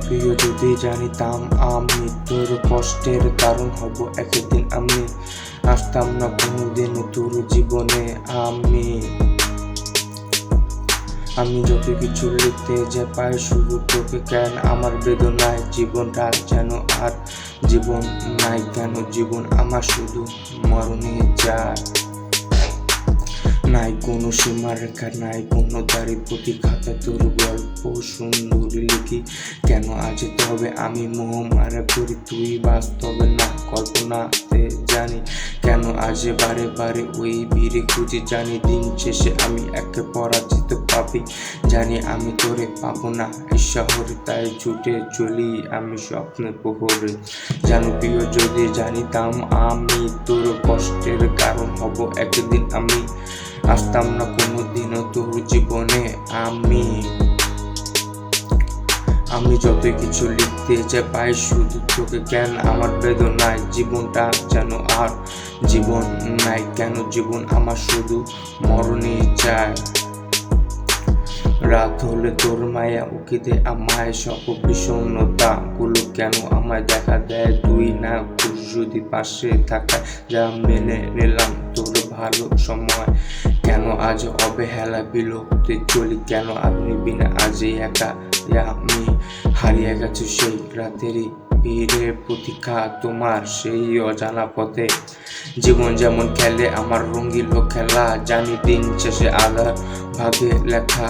প্রিয় যদি জানিতাম আমি তোর কষ্টের কারণ হব একদিন, আমি আসতাম না কোনোদিন তোর জীবনে। আমি যত কিছু লিখতে যে পাই শুধু তোকে কেন, আমার বেদনায় জীবনটা যেন আর জীবন নাই কেন, জীবন আমার শুধু মরণে যায়। নাই কোনো সীমারেখা, নাই কোনো দাড়ি প্রতি খাতায় তোর গল্প সুন্দর লিখি কেন আজ, তবে আমি মোহ মারা করি তুই বাস্তবে না কল্পনাতে জানি কেন আজ বারে বারে ওই ভিড়ে খুঁজি, জানি দিন শেষে আমি একে পরাজিত পাপি, জানি আমি তোরে পাবো না এই শহরে, তাই ছুটে চলি আমি স্বপ্নের প্রহরে। জানো প্রিয় যদি জানিতাম আমি তোর কষ্টের কারণ হব একদিন, আমি আসতাম না কোনোদিনও তোর জীবনে। আমি যত কিছু লিখতে যে পাই শুধু তোকে কেন, আমার বেদনায় জীবনটা যেন আর জীবন নাই কেন, জীবন আমার শুধু মরণে যায়। রাত হলে তোর মায়া উকিতে আমায় সব বিষণ্ণতা গুলো কেন আমায় দেখা দেয়, তুই না যদি পাশে থাকায় যা মেনে নিলাম তোর ভালো সময়, কেন আজ অবহেলা বিলুপ্তি চলি কেন আপনি বিনা আজই একা, আমি হারিয়ে গেছি সেই রাতেরই ভিড়ে প্রতীক্ষা তোমার সেই অজানা পথে। জীবন যেমন খেলে আমার রঙিল খেলা, জানি দিন শেষে আলার ভাবে লেখা,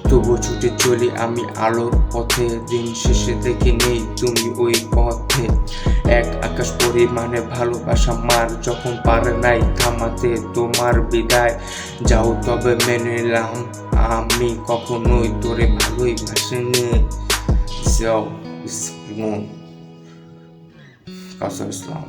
তবু ছুটে চলি আমি আলোর পথে, দিন শেষে দেখে নেই তুমি ওই পথে। এক আকাশ পরিমাণে ভালোবাসা মার যখন পারে নাই থামাতে তোমার বিদায়, যাও তবে মেনে নিলাম আমি কখনোই তোরে ভালোই বাসিনি। যাও, কাসর ইসলাম।